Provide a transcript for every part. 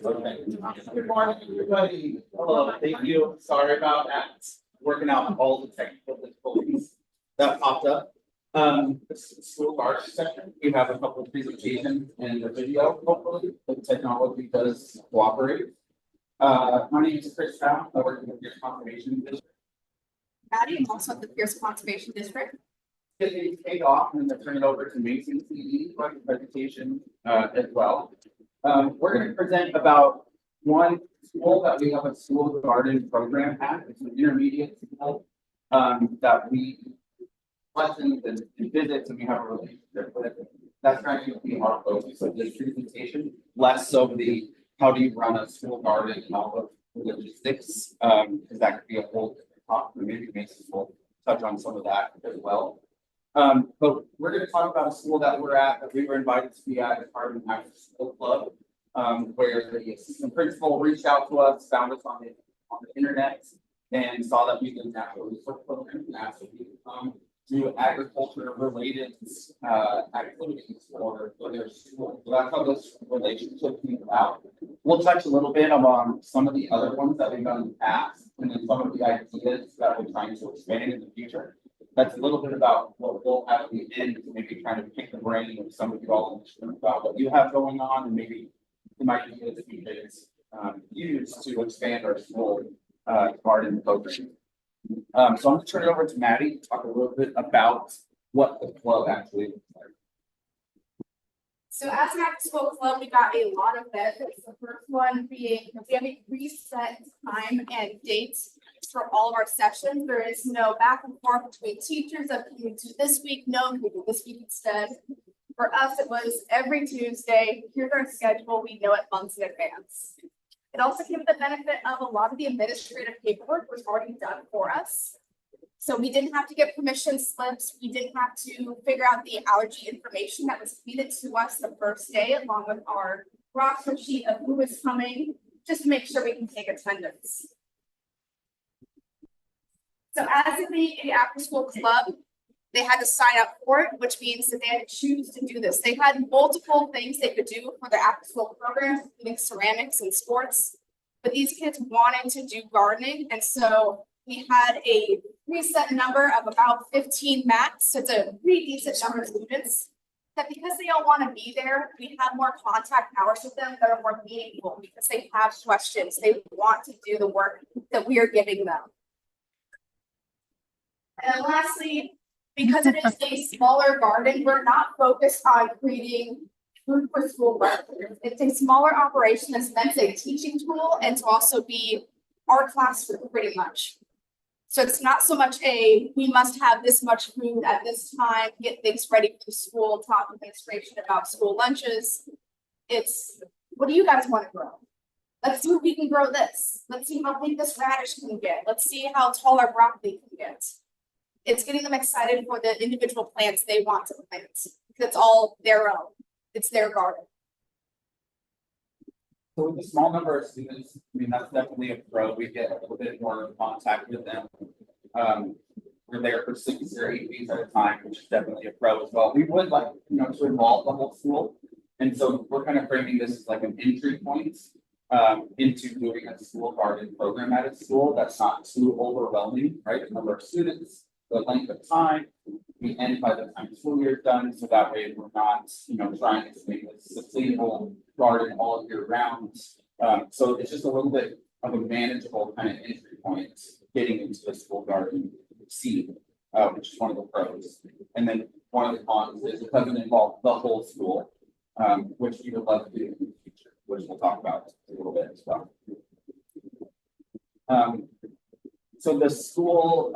Good morning, everybody. Hello, thank you. Sorry about that. Working out all the technical difficulties that popped up. This is the school art section. We have a couple of presentations and a video, hopefully, the technology does cooperate. My name is Chris Brown. I work in the Pierce Conservation District. Maddie, I'm also at the Pierce Conservation District. Get these paid off and then turn it over to Mason CD for the presentation as well. We're going to present about one school that we have a school garden program at. It's an intermediate school that we lessons and visits and we have a relationship with. That's going to be our focus of this presentation, less so the how do you run a school garden and all of the logistics, because that could be a whole different talk. Maybe Mason will touch on some of that as well. But we're going to talk about a school that we're at, that we were invited to be at as part of an after school club, where the assistant principal reached out to us, found us on the internet, and saw that we did a natural resource program and asked if we could come do agriculture related activities for their school. So that's how this relationship came about. We'll touch a little bit on some of the other ones that we've done in the past, and then some of the ideas that we're trying to expand in the future. That's a little bit about what we'll have at the end, maybe trying to pick the brain of some of you all in this room about what you have going on, and maybe some ideas that you can use to expand our school garden program. So I'm going to turn it over to Maddie to talk a little bit about what the club actually looks like. So as an after school club, we got a lot of benefits. The first one being we have a reset time and dates for all of our sessions. There is no back and forth between teachers of can we do this week? No, can we do this week instead? For us, it was every Tuesday. Here's our schedule. We know it months in advance. It also came with the benefit of a lot of the administrative paperwork was already done for us. So we didn't have to get permission slips. We didn't have to figure out the allergy information that was feeded to us the first day, along with our roster sheet of who is coming, just to make sure we can take attendance. So as it being an after school club, they had to sign up for it, which means that they had to choose to do this. They had multiple things they could do for their after school programs, including ceramics and sports, but these kids wanted to do gardening. And so we had a preset number of about 15 max. So it's a pretty decent number of students that because they all want to be there, we have more contact hours with them that are more meaningful because they have questions. They want to do the work that we are giving them. And lastly, because it is a smaller garden, we're not focused on creating food for school workers. It's a smaller operation that's meant as a teaching tool and to also be our classroom pretty much. So it's not so much a, we must have this much food at this time, get things ready for school, talk administration about school lunches. It's, what do you guys want to grow? Let's see if we can grow this. Let's see how big this radish can get. Let's see how tall our broccoli can get. It's getting them excited for the individual plants they want to plant. It's all their own. It's their garden. So with a small number of students, I mean, that's definitely a pro. We get a little bit more contact with them. We're there for 6 or 8 weeks at a time, which is definitely a pro as well. We would like, to involve the whole school. And so we're kind of framing this as like an entry point into doing a school garden program at a school that's not too overwhelming, right? The number of students, the length of time, we end by the time the school year is done, so that way we're not, trying to make a sustainable garden all year round. So it's just a little bit of a manageable kind of entry point getting into the school garden scene, which is one of the pros. And then one of the cons is it doesn't involve the whole school, which we would love to do in the future, which we'll talk about a little bit as well. So the school,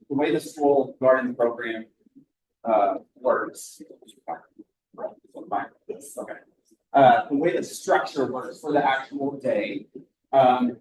the way the school garden program works. Okay. The way the structure works for the actual day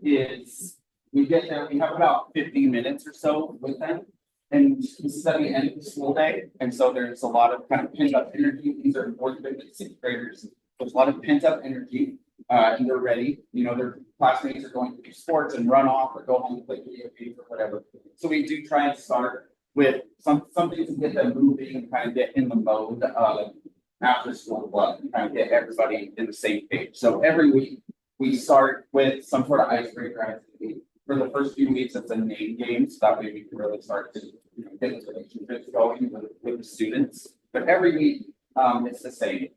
is we get there, we have about 15 minutes or so with them. And this is at the end of the school day. And so there's a lot of kind of pent up energy. These are 4th, 5th, and 6th graders. There's a lot of pent up energy. And they're ready, their classmates are going to do sports and run off or go home and play video games or whatever. So we do try and start with something to get them moving and kind of get in the mode of after school club and kind of get everybody in the same page. So every week we start with some sort of icebreaker activity. For the first few weeks, it's a name game, so that way we can really start to get the relationships going with the students. But every week, it's the same.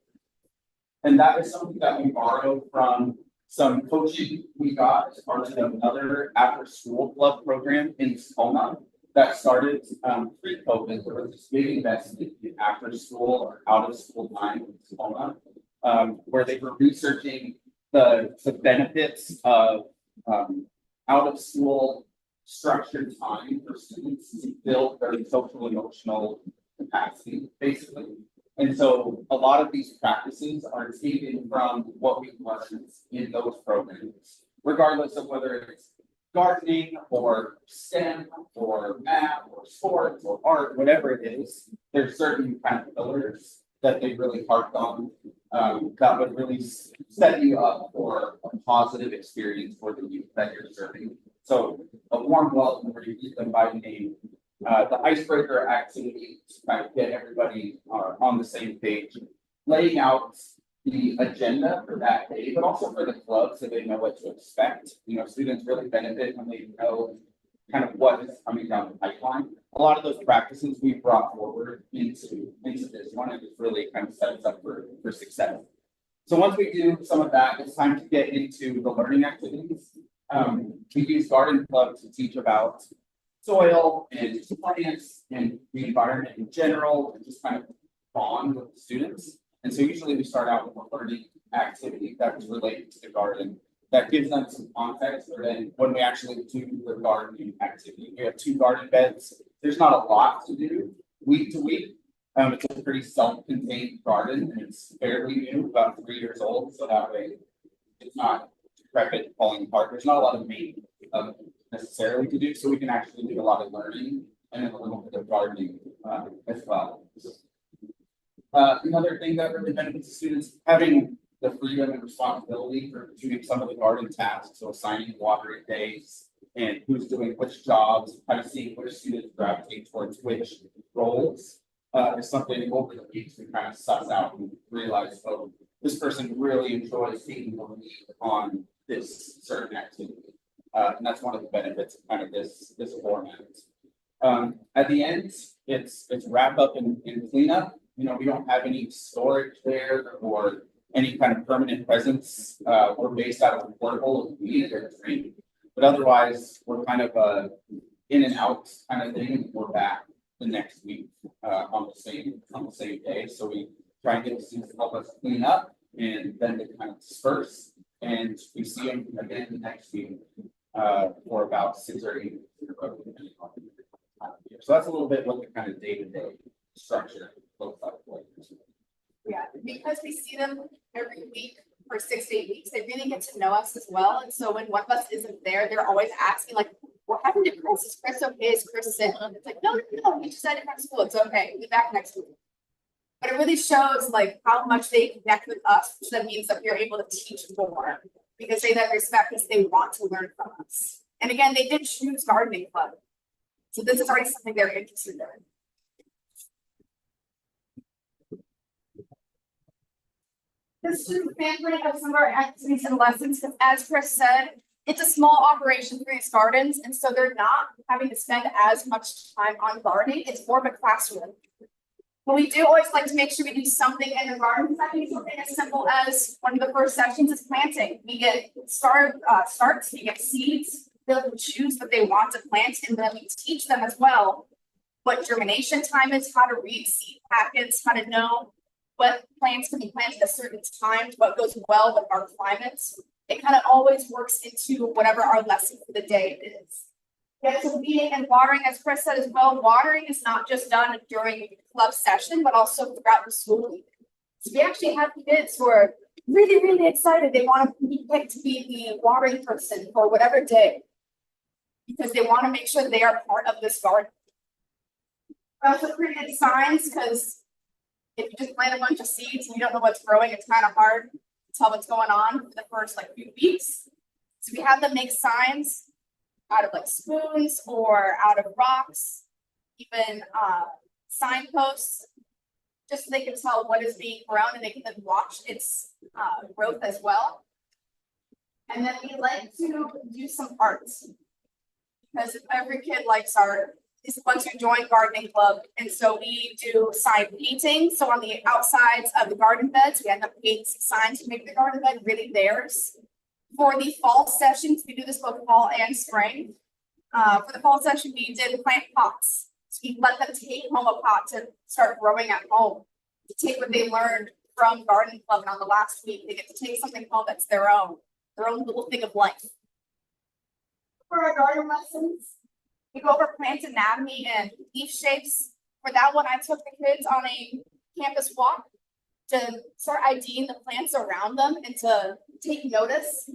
And that is something that we borrowed from some coaching we got as part of another after-school club program in Tacoma that started pre-COVID. There was this big investment in after-school or out-of-school time in Tacoma, where they were researching the benefits of out-of-school structured time for students to build their social emotional capacity, basically. And so a lot of these practices are taken from what we learned in those programs, regardless of whether it's gardening or STEM or math or sports or art, whatever it is. There's certain kind of pillars that they really harped on that would really set you up for a positive experience for the youth that you're serving. So a warm welcome where you keep them by name. The icebreaker activity to kind of get everybody on the same page, laying out the agenda for that day, but also for the club so they know what to expect. You know, students really benefit when they know kind of what is coming down the pipeline. A lot of those practices we brought forward into this one, and it really kind of sets us up for success. So once we do some of that, it's time to get into the learning activities. We use Garden Club to teach about soil and plants and the environment in general, and just kind of bond with the students. And so usually we start out with a learning activity that is related to the garden that gives them some context. Or then when we actually do the gardening activity, we have 2 garden beds. There's not a lot to do week to week. It's a pretty self-contained garden, and it's fairly new, about 3 years old. So that way it's not decrepit, falling apart. There's not a lot of maintenance necessarily to do, so we can actually do a lot of learning and then a little bit of gardening as well. Another thing that really benefits students, having the freedom and responsibility for doing some of the garden tasks, so assigning watering days and who's doing which jobs, kind of seeing which students gravitate towards which roles is something over the weeks we kind of suss out and realize, oh, this person really enjoys taking the lead on this certain activity. And that's one of the benefits of kind of this format. At the end, it's wrap up and clean up. You know, we don't have any storage there or any kind of permanent presence. We're based out of a portable if we need a train. But otherwise, we're kind of in and out kind of thing. We're back the next week on the same day. So we try and get the students to help us clean up, and then they kind of disperse, and we see them again the next week for about 6 or 8 weeks in a row, depending on the time of year. So that's a little bit what the kind of day-to-day structure looks like. Yeah, because we see them every week for 6 to 8 weeks, they really get to know us as well. And so when one of us isn't there, they're always asking, like, what happened to Chris? Is Chris okay? Is Chris sick? It's like, no, we just had different school. It's okay. We'll be back next week. But it really shows like how much they connect with us, which then means that we're able to teach more because they then respect us, they want to learn from us. And again, they did choose gardening club. So this is already something they're interested in. This is a sampling of some of our activities and lessons, because as Chris said, it's a small operation for these gardens, and so they're not having to spend as much time on gardening. It's more of a classroom. But we do always like to make sure we do something in the garden. That can be something as simple as one of the first sections is planting. We get starts, we get seeds, they'll choose what they want to plant, and then we teach them as well what germination time is, how to read seed packets, how to know what plants can be planted at certain times, what goes well with our climates. It kind of always works into whatever our lesson for the day is. Get to feeding and watering, as Chris said as well. Watering is not just done during club session, but also throughout the school week. So we actually have kids who are really, really excited. They want to be picked to be the watering person for whatever day, because they want to make sure that they are part of this garden. We also created signs, because if you just plant a bunch of seeds and you don't know what's growing, it's kind of hard to tell what's going on for the first few weeks. So we have them make signs out of spoons or out of rocks, even signposts, just so they can tell what is being grown and they can then watch its growth as well. And then we like to do some arts. Because every kid likes art, is once you join gardening club, and so we do sign painting. So on the outsides of the garden beds, we end up painting signs to make the garden bed really theirs. For the fall sessions, we do this both fall and spring. For the fall session, we did plant pots. So we let them take home a pot to start growing at home, to take what they learned from garden club. And on the last week, they get to take something home that's their own little thing of life. For our garden lessons, we go over plant anatomy and leaf shapes. For that one, I took the kids on a campus walk to start IDing the plants around them and to take notice.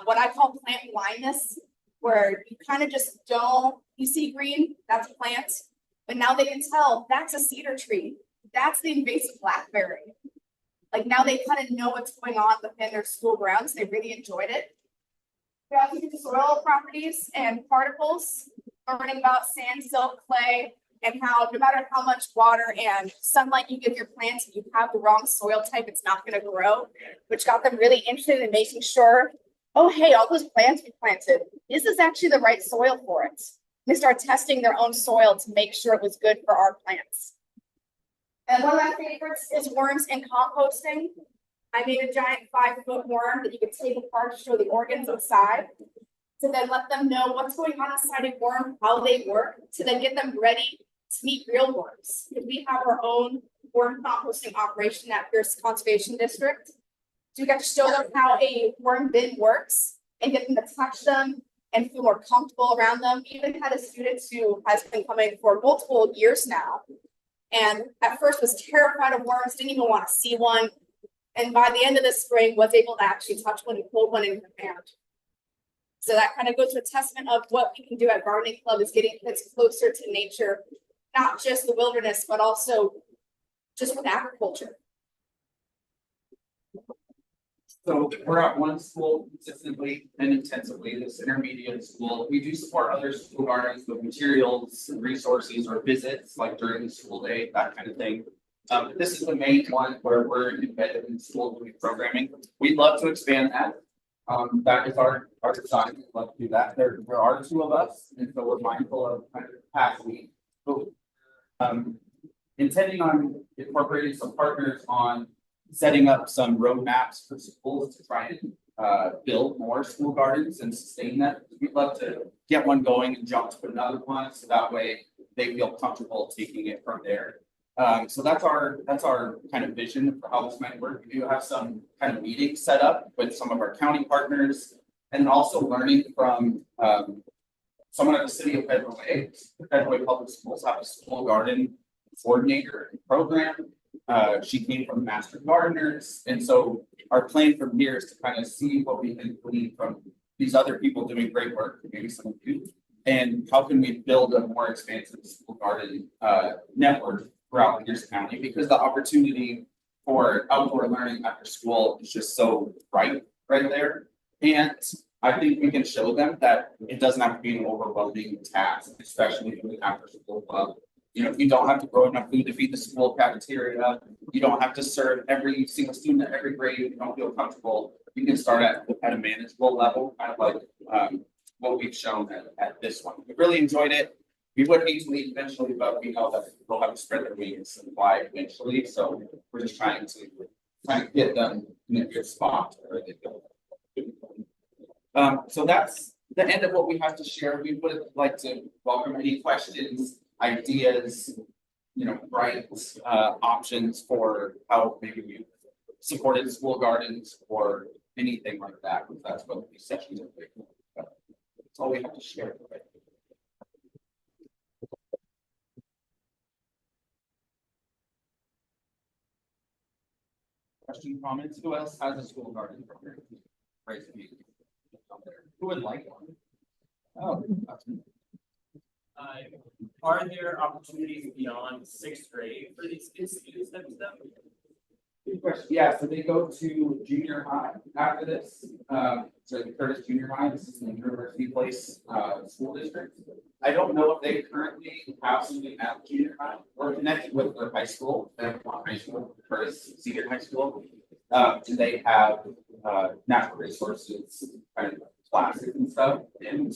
What I call plant blindness, where you kind of just don't, you see green, that's a plant, but now they can tell that's a cedar tree, that's the invasive blackberry. Like now they kind of know what's going on within their school grounds. They really enjoyed it. We also do soil properties and particles, learning about sand, silt, clay, and how no matter how much water and sunlight you give your plants, if you have the wrong soil type, it's not going to grow, which got them really interested in making sure, oh, hey, all those plants we planted, is this actually the right soil for it? They start testing their own soil to make sure it was good for our plants. And one of my favorites is worms and composting. I made a giant 5-foot worm that you could take apart to show the organs inside, to then let them know what's going on inside a worm, how they work, to then get them ready to meet real worms. We have our own worm composting operation at Pierce Conservation District. So we got to show them how a worm bin works and get them to touch them and feel more comfortable around them. We even had a student who has been coming for multiple years now, and at first was terrified of worms, didn't even want to see one. And by the end of the spring, was able to actually touch one and hold one in her hand. So that kind of goes to a testament of what we can do at Gardening Club, is getting kids closer to nature, not just the wilderness, but also just with agriculture. So we're at one school consistently and intensively, this intermediate school. We do support other school gardens with materials, resources, or visits, like during the school day, that kind of thing. This is the main one where we're embedded in school doing programming. We'd love to expand that. That is our design. We'd love to do that. There are 2 of us, and so we're mindful of kind of capacity. So, intending on incorporating some partners on setting up some roadmaps for schools to try and build more school gardens and sustain that. We'd love to get one going and jump to another one, so that way they feel comfortable taking it from there. So that's our kind of vision for how this might work. We do have some kind of meetings set up with some of our county partners, and also learning from someone at the city of Federal Way. Federal Way Public Schools have a school garden coordinator program. She came from Master Gardeners, and so our plan from here is to kind of see what we can glean from these other people doing great work, maybe some of you, and how can we build a more expansive school garden network throughout Pierce County, because the opportunity for outdoor learning after school is just so right there. And I think we can show them that it doesn't have to be an overwhelming task, especially with after school club. You know, you don't have to grow enough food to feed the school cafeteria. You don't have to serve every single student at every grade if you don't feel comfortable. You can start at a manageable level, kind of like what we've shown at this one. We really enjoyed it. We would need to leave eventually, but we know that they'll have to spread their wings and fly eventually. So we're just trying to get them in a good spot where they go. So that's the end of what we have to share. We would like to welcome any questions, ideas, bright options for how maybe we supported school gardens or anything like that. That's what these sessions are. That's all we have to share. Question, comments? Who else has a school garden program? Raise your hand. Who would like one? Oh, that's me. Are there opportunities beyond 6th grade for these kids to do this type of stuff? Good question. Yeah, so they go to junior high after this. So Curtis Junior High, this is the University Place school district. I don't know if they currently have something at junior high or connected with their high school. They have one high school, Curtis Senior High School. And they have natural resources, kind of classes and stuff, and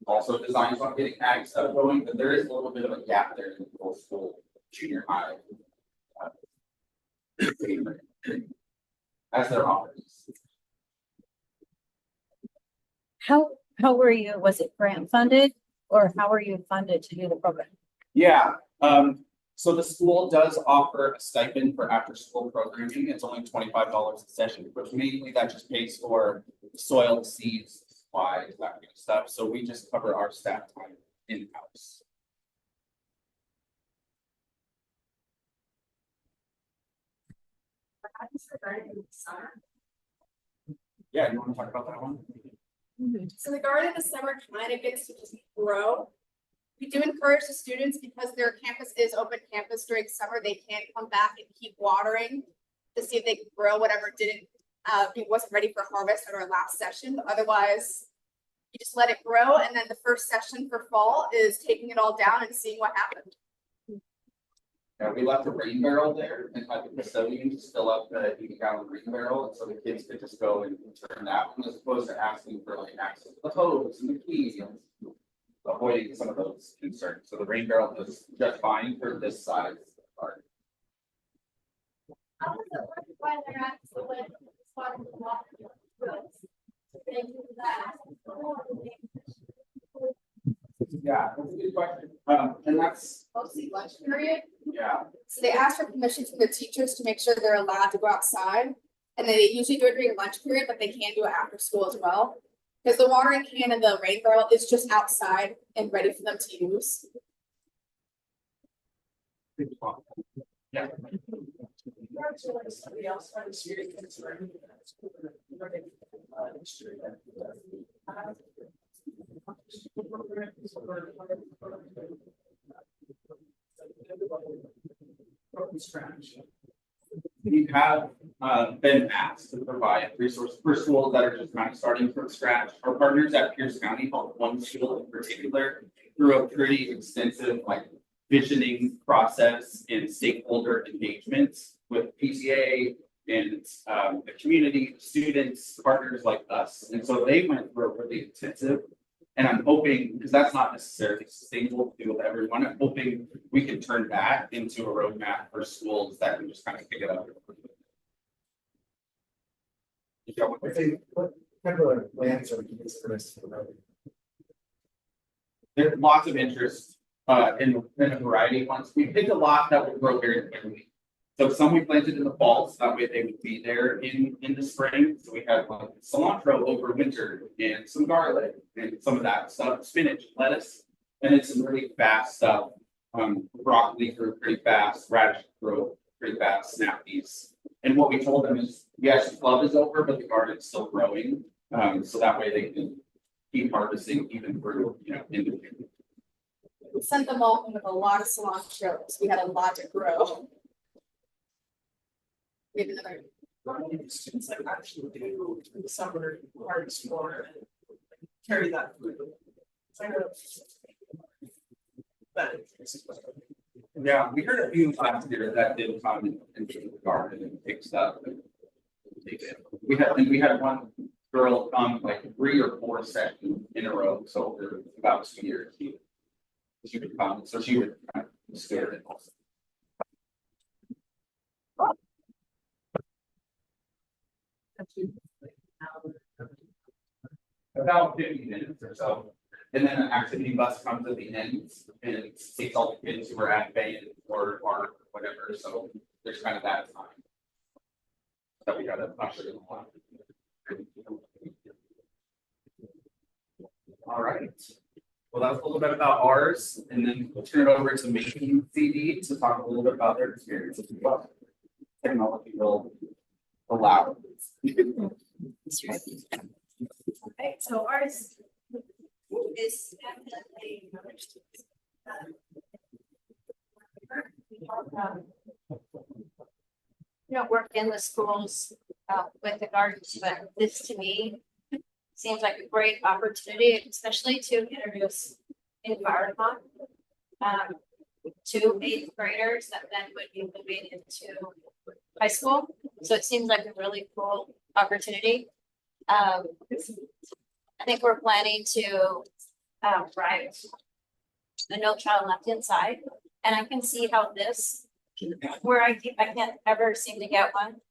also designs on getting ag stuff going, but there is a little bit of a gap there in middle school, junior high. As their offerings. How were you, was it grant funded or how were you funded to do the program? Yeah, so the school does offer a stipend for after school programming. It's only $25 a session, but mainly that just pays for soil, seeds, supplies, that kind of stuff. So we just cover our staff time in-house. Yeah, you want to talk about that one? So the garden in the summer kind of gets to just grow. We do encourage the students because their campus is open campus during summer, they can come back and keep watering to see if they can grow whatever didn't, it wasn't ready for harvest at our last session, but otherwise you just let it grow, and then the first session for fall is taking it all down and seeing what happened. Yeah, we left a rain barrel there and had the custodians fill up the 80-gallon rain barrel, and so the kids could just go and turn that one as opposed to asking for like access to the hose and the keys and avoiding some of those concerns. So the rain barrel is just fine for this size part. How does it work when they're at the spot in the water? Yeah, that's a good question. And that's, Mostly lunch period. yeah, So they ask for permission from the teachers to make sure they're allowed to go outside. And they usually do it during lunch period, but they can do it after school as well. Because the watering can and the rain barrel is just outside and ready for them to use. yeah. We have been asked to provide resources for schools that are just kind of starting from scratch. Our partners at Pierce County helped one school in particular through a pretty extensive like visioning process and stakeholder engagements with PCA and the community, students, partners like us. And so they went through a really intensive. And I'm hoping, because that's not necessarily sustainable to do with everyone, I'm hoping we can turn that into a roadmap for schools that can just kind of pick it up. What kind of plans are we giving for this? There's lots of interest in a variety of ones. We picked a lot that would grow very quickly. So some we planted in the fall, so that way they would be there in the spring. So we have like cilantro over winter and some garlic and some of that stuff, spinach, lettuce, and it's some really fast stuff. Broccoli grew pretty fast, radish grew pretty fast, snap peas. And what we told them is, yes, club is over, but the garden's still growing. So that way they can keep harvesting even through, into We sent them all home with a lot of cilantro, so we had a lot to grow. We have another. Students that actually do in the summer harvest for and carry that food. Yeah, we heard a few last year that did come into the garden and pick stuff. And take it. We had one girl come like 3 or 4 sessions in a row, so for about 2 years. She would come, so she would kind of scare it also. About 50 minutes or so. And then an activity bus comes at the end and it takes all the kids who are at band or whatever, so there's kind of that time. That we gotta usher them along. All right. Well, that was a little bit about ours, and then we'll turn it over to Making CD to talk a little bit about their experiences as well. Technology will allow. Okay, so ours is definitely. Work in the schools with the gardens, but this to me seems like a great opportunity, especially to introduce environment to 8th graders that then would be moving into high school. So it seems like a really cool opportunity. I think we're planning to, write the No Child Left Inside, and I can see how this, where I can't ever seem to get one.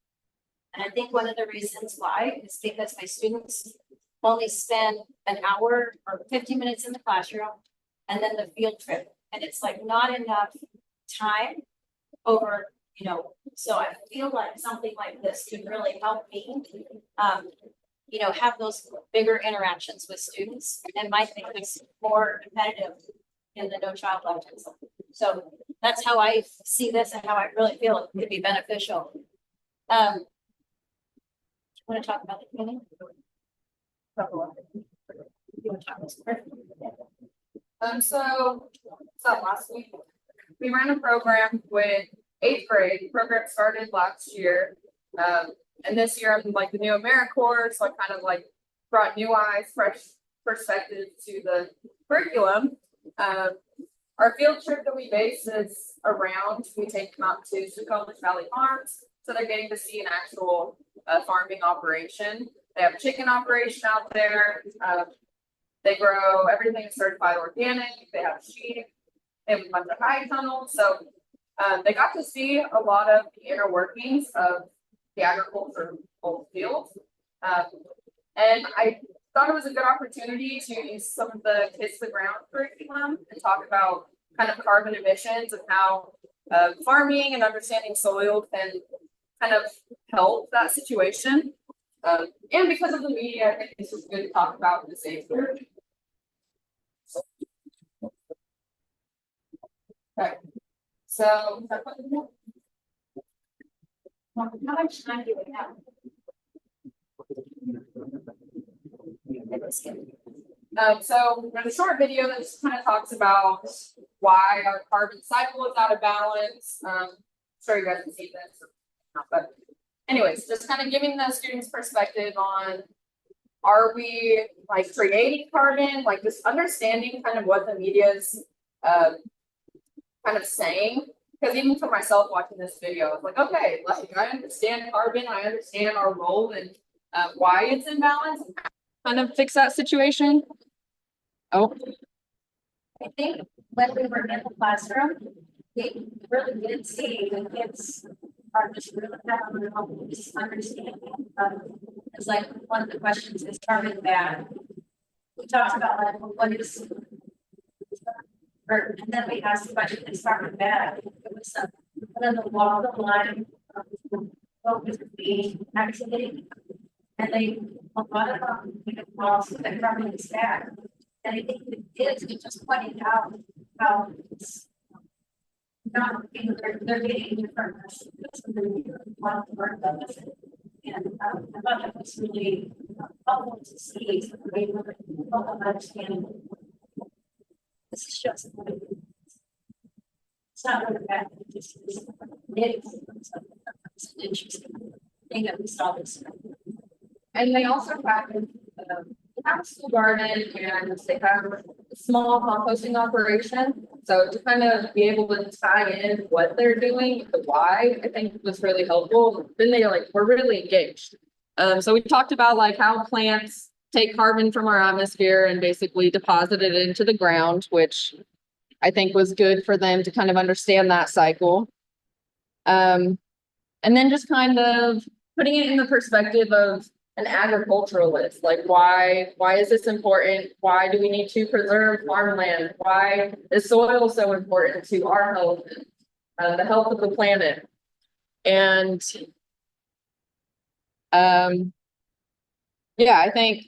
And I think one of the reasons why is because my students only spend an hour or 50 minutes in the classroom and then the field trip. And it's like not enough time over, so I feel like something like this could really help me, have those bigger interactions with students and might make us more competitive in the No Child Left Inside. So that's how I see this and how I really feel it could be beneficial. Want to talk about the beginning? So last week, we ran a program with 8th grade. The program started last year. And this year I'm like the new AmeriCorps, so I kind of like brought new eyes, fresh perspective to the curriculum. Our field trip that we base is around, we take them out to Sucomish Valley Farms. So they're getting to see an actual farming operation. They have a chicken operation out there. They grow everything certified organic. They have sheep. They have a bunch of high tunnels. So they got to see a lot of the inner workings of the agricultural fields. And I thought it was a good opportunity to use some of the Kids to the Ground curriculum and talk about kind of carbon emissions and how farming and understanding soil can kind of help that situation. And because of the media, I think this is good to talk about in the same group. Okay. So How much time do we have? so there's a short video that just kind of talks about why our carbon cycle is out of balance. Sure you guys can see this, but anyways, just kind of giving the students perspective on, are we like creating carbon, like just understanding kind of what the media's kind of saying. Because even for myself watching this video, I was like, okay, like I understand carbon, I understand our role and why it's imbalance, and kind of fix that situation. Oh, I think when we were in the classroom, we really did see the kids are just really having this understanding. It's like one of the questions is carbon bad. We talked about like what is, and then we asked the question, is carbon bad? It was and then the wall, the line, what was the activity, and they a lot of also that carbon is bad. And I think the kids just pointed out how it's not, they're getting different messages and they want to work on this. And I thought that was really helpful to see, so they were helpful understanding. This is just, it's not really bad, it's an interesting thing that we saw this. and they also have a school garden and they have a small composting operation. So to kind of be able to tie in what they're doing, the why, I think was really helpful. Then they were really engaged. So we talked about like how plants take carbon from our atmosphere and basically deposit it into the ground, which I think was good for them to kind of understand that cycle. And then just kind of putting it in the perspective of an agriculturalist, like why is this important? Why do we need to preserve farmland? Why is soil so important to our health, the health of the planet? And yeah, I think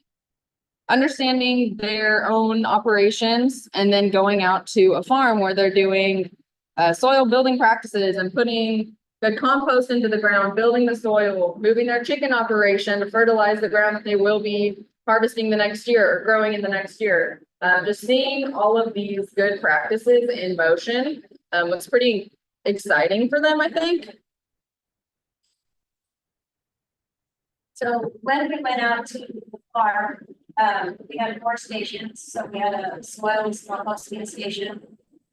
understanding their own operations and then going out to a farm where they're doing soil building practices and putting good compost into the ground, building the soil, moving their chicken operation to fertilize the ground that they will be harvesting the next year or growing in the next year. Just seeing all of these good practices in motion was pretty exciting for them, I think. So when we went out to the farm, we had 4 stations. So we had a soil composting station,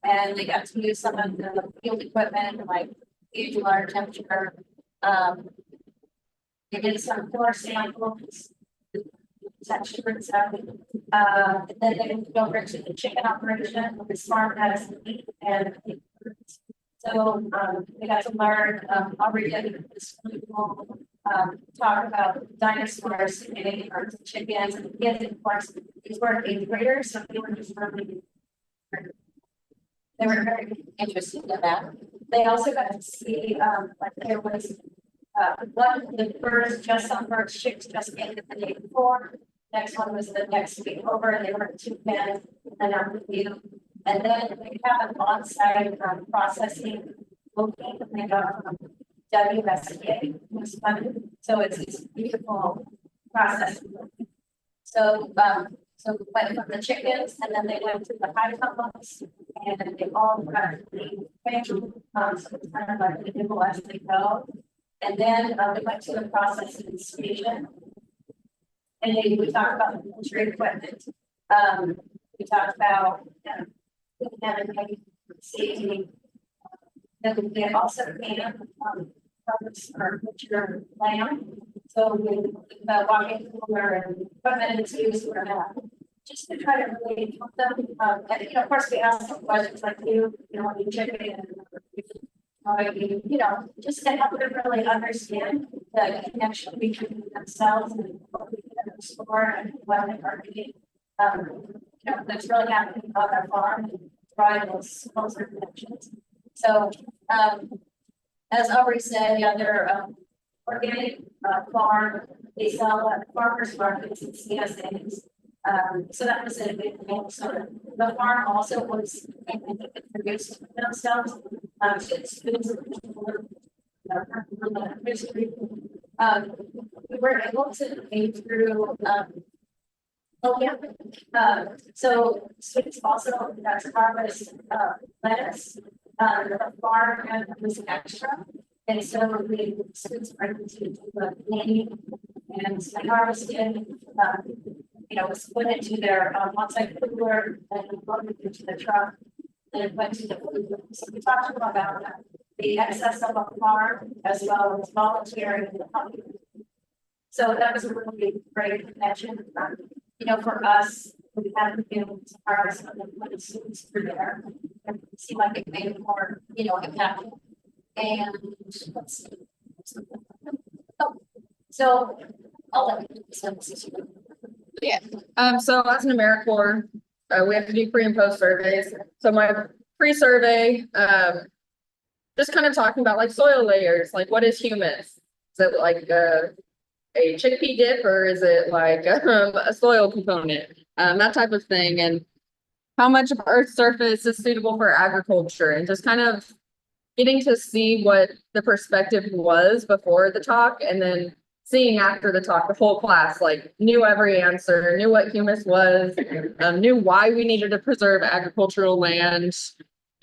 and they got to use some of the field equipment like gauge water temperature. They did some floor samples. Textures of, then they moved over to the chicken operation with the smart medicine and. So, we got to learn, already at this school, talk about dinosaurs, and birds and chickens, and kids, of course, these were eighth graders, so they were just really. They were very interested in that. They also got to see, like there was, one of the birds, just some birds, chicks just ended the day before. Next one was the next week over, and they were 2 pens, and I'm with you. And then we have an on-site processing located in the WSTA, was funded. So it's this beautiful process. So, so we went from the chickens, and then they went to the high tunnels, and they all got the facial, so it's kind of like the nibble as they go. And then we went to the processing station. And then we talked about the military equipment. We talked about safety. Then we also can purpose or picture land. So with the walking cooler and equipment it's used for that. Just to try to really help them. And you know, of course, we ask some questions like you know, you check it in. You know, just to help them really understand the connection between themselves and what we can explore and what they are doing. You know, that's really happening on our farm and drive those connections. So, as already said, yeah, they're organic farm. They sell at farmers markets and CSAs. So that was a big thing. So the farm also was produced themselves. It's history. We were able to pay through. Oh yeah. So students also got to harvest lettuce. The farm was extra, and so we students were able to do the planting and harvested. You know, was put into their on-site cooler and loaded into the truck. And went to the food. So we talked about the excess of a farm as well as volunteering in the public. So that was a really great connection. You know, for us, we haven't been able to harvest when the students were there. It seemed like it made it more, you know, impactful. And let's see. Oh, so I'll let you send this to you. Yeah, so as an AmeriCorps, we have to do pre and post surveys. So my pre-survey, just kind of talking about like soil layers, like what is humus? Is it like a chickpea dip or is it like a soil component? That type of thing, and how much of Earth's surface is suitable for agriculture, and just kind of getting to see what the perspective was before the talk, and then seeing after the talk, the whole class like knew every answer, knew what humus was, knew why we needed to preserve agricultural land,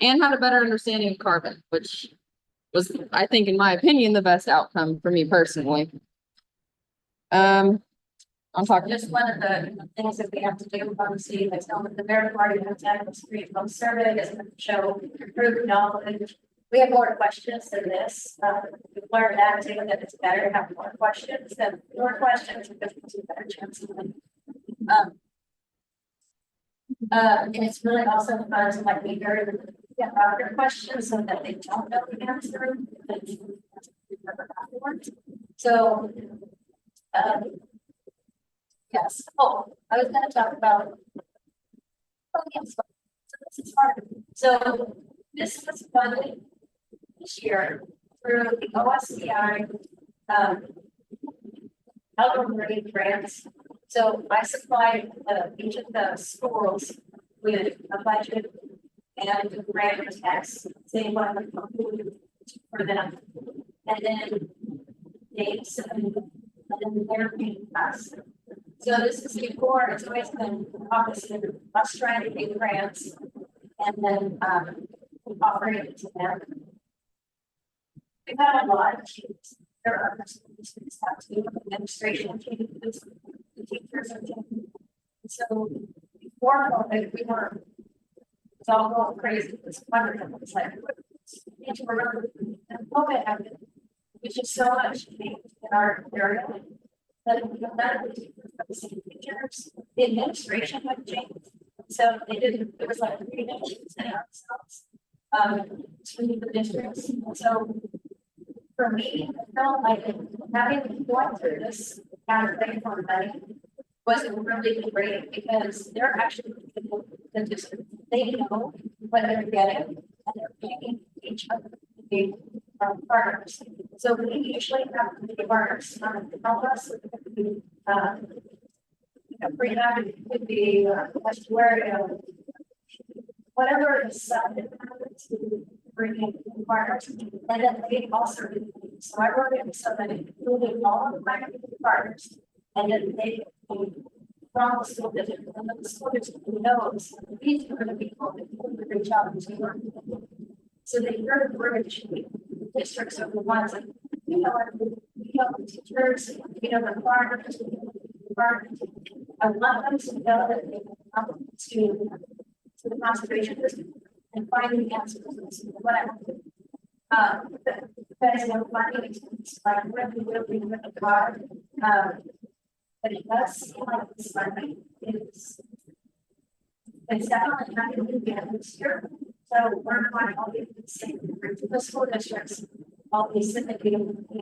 and had a better understanding of carbon, which was, I think, in my opinion, the best outcome for me personally. I'm talking. Just one of the things that we have to do, obviously, like the American Party has had this free phone survey is to show improved knowledge. We have more questions than this. We've learned that too, that it's better to have more questions than more questions because it's a better chance of winning. And it's really also fun to like be very about their questions so that they don't know the answer. So, yes. Oh, I was going to talk about. Oh, yes. So this is hard. So this was funded this year through the OSCI outdoor learning grants. So I supplied each of the schools with a budget and a grant text, saying what I'm for them, and then they submitted, and then they're paying us. So this is before, it's always been opposite of us trying to get grants and then offering it to them. We've had a lot of changes. There are students have to do administration changes, the teachers are changing. So before COVID, we were, it's all going crazy. It's wonderful. It's like, and COVID happened. It's just so much change. in our area. But the administration had changed. So they didn't, it was like we didn't say ourselves. To the districts. So for me, I felt like having gone through this kind of thing for money wasn't really great because they're actually people that just they know what they're getting and they're paying each other to be partners. So we usually have to be partners to help us with the rehab, it could be estuarial, whatever is to bring in partners. And then they also do. So I work in so that including all of my partners and then they from the school district and then the school district knows these are going to be called to reach out to work. So they hear the bridge, the districts are the ones that the teachers, the partners, I want them to know that they can come to the conservation district and find the answers to whatever. Because finding it's like really with the car, but it does seem like this funding is it's definitely not going to be this year. So we're going to all be the same to the school districts, all these significant to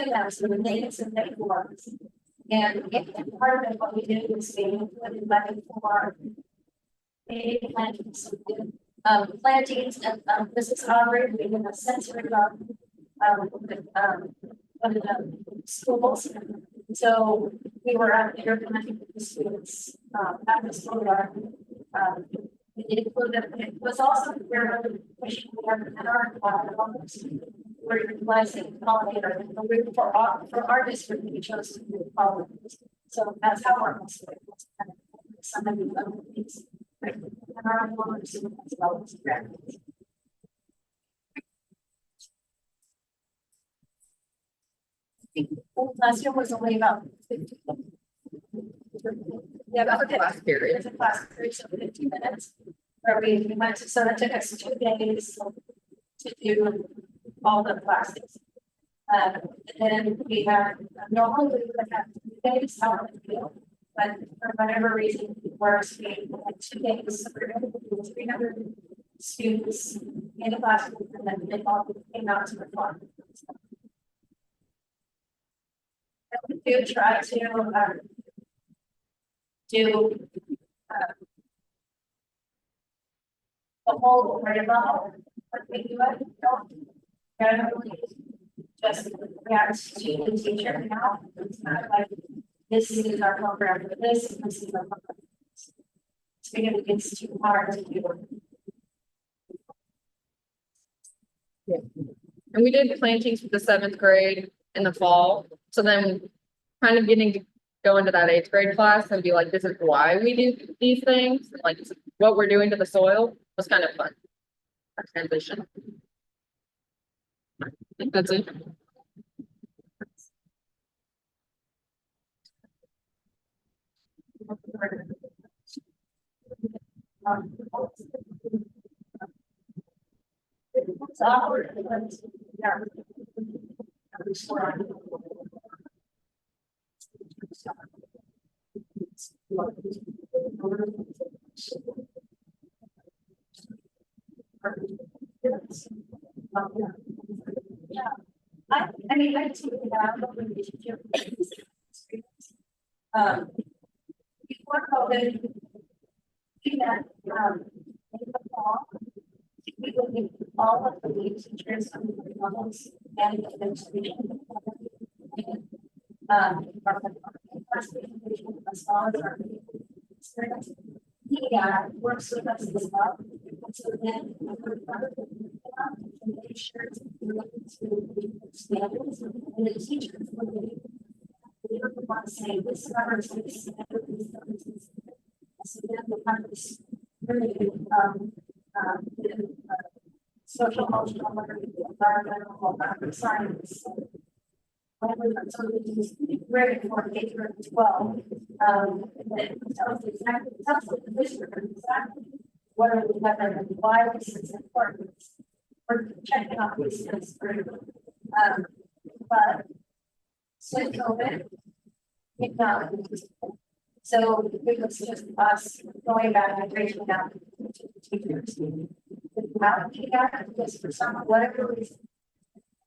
them so that they can submit for us. And part of it, what we did was we included money for maybe plantings, plantings, and this is already we have a sensory garden with the schools. So we were out there planting with the students at the school garden. It included, it was also very pushing in our office. We're utilizing pollinator and for our district, we chose to do pollinators. So that's how our some of the other things. And our owners as well as grants. Last year was only about 50. Yeah, about the Last period. It's a class period, so 15 minutes. Where we went to, so that took us 2 days to do all the classes. And then we have normally we would have 2 days out in the field, but for whatever reason, works we had 2 days. So we're going to do 300 students in the classroom, and then they all came out to the farm. And we do try to do the whole grade level, but we do it, don't generally just react to the teacher now. It's not like this is our program for this, and this is our program for this. So because it gets too hard to do. Yeah. And we did plantings for the 7th grade in the fall. So then kind of getting to go into that 8th grade class and be like, this is why we do these things, like what we're doing to the soil was kind of fun. Our transition. I think that's it. Yeah, I mean, I took it out of the relationship. Before COVID, we had, in the fall, we would give all of the lead teachers on the levels and the administration. Our presentation as well as our experience. He works with us as well. So then make sure to standards and the teachers we don't want to say this covers this. So then we have this really social emotional learning, environmental science. So this is very important K through 12. And it tells the district exactly what are we having and why this is important. We're checking out these things for but Since COVID. So it was just us going back and reaching out to teachers. Just for some, whatever reason.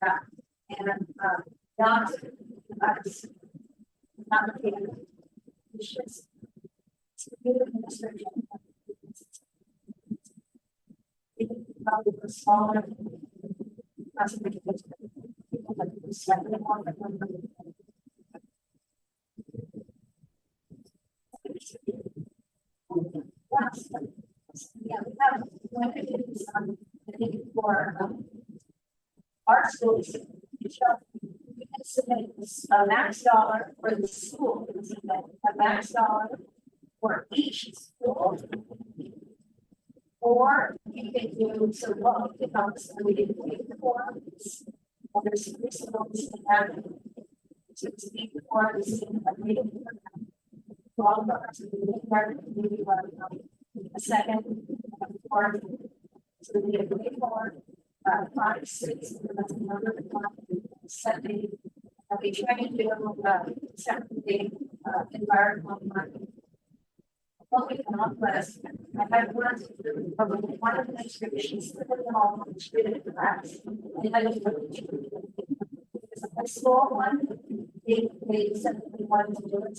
And, not us. Not the it's just. It's a good administration. It probably was smaller. Yeah, we have one for our schools. We can submit a max dollar for the school, we can submit a max dollar for each school. Or you can do so what it helps and we didn't pay for. There's three schools that have to speak for the meeting. A second, or so we have way more, 5, 6, that's another 7. And we try to do separately environmental marketing. What we can offer us, I have worked from one of the institutions that are all treated class. And I was a small one, they said we wanted to do it.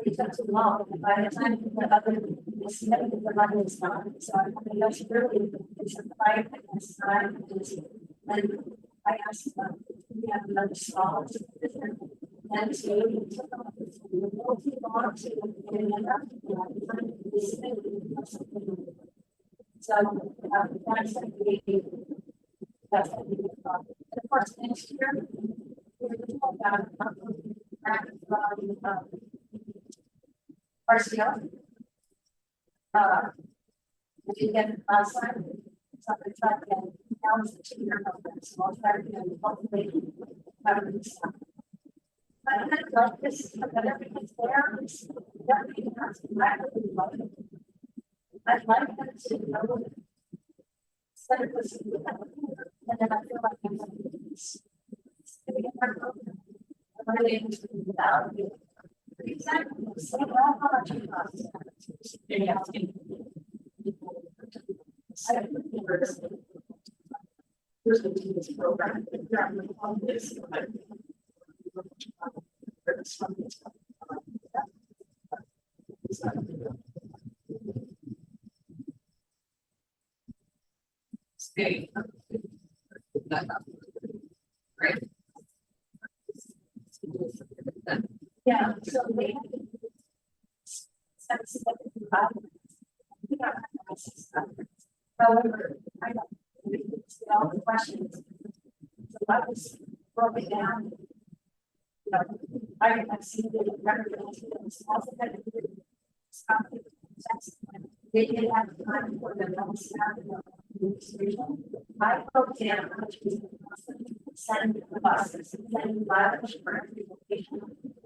It took too long, and by the time the other the money is gone, so I mean, that's really it's a fight against time. And I asked them, we have another small and so we'll keep on to so that's what we thought. And of course, next year we're going to talk about RCO. If you get last time, so I'm trying to get balance the 2-year program, so I'll try to get hopefully have this stuff. But I like this, but everything's there. Everything has to really love it. I'd like them to know instead of listening to that, and then I feel like I'm going to get my program. I'm really interested in the value. Exactly. So how much it costs. Here's the team's program. On this. Stay. Right. Yeah, so they however, I don't all the questions. So I was broken down. You know, I've seen the records also had to do they did have time for the non-staff administration. I broke down how much was send the buses, send mileage for every location.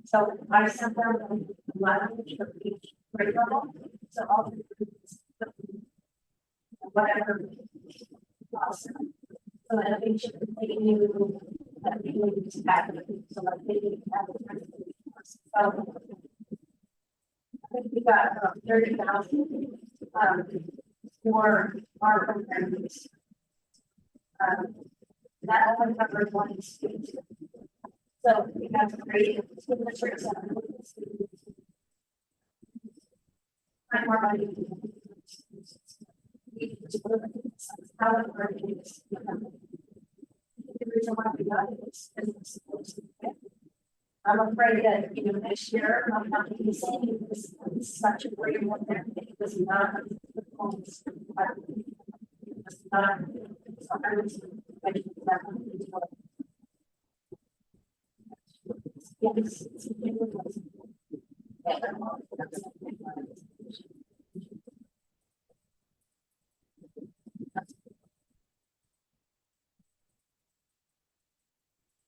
So I sent them mileage for each grade level. So all the whatever. Awesome. So that they should they knew that they needed to back it. So like they didn't have the so I think we got 30,000 for our programs. That only covers one student. So we have to create school districts and I'm more money. However, the reason why we got it is I'm afraid that next year I'm not going to be saying this is such a great one that it was not it's not so I was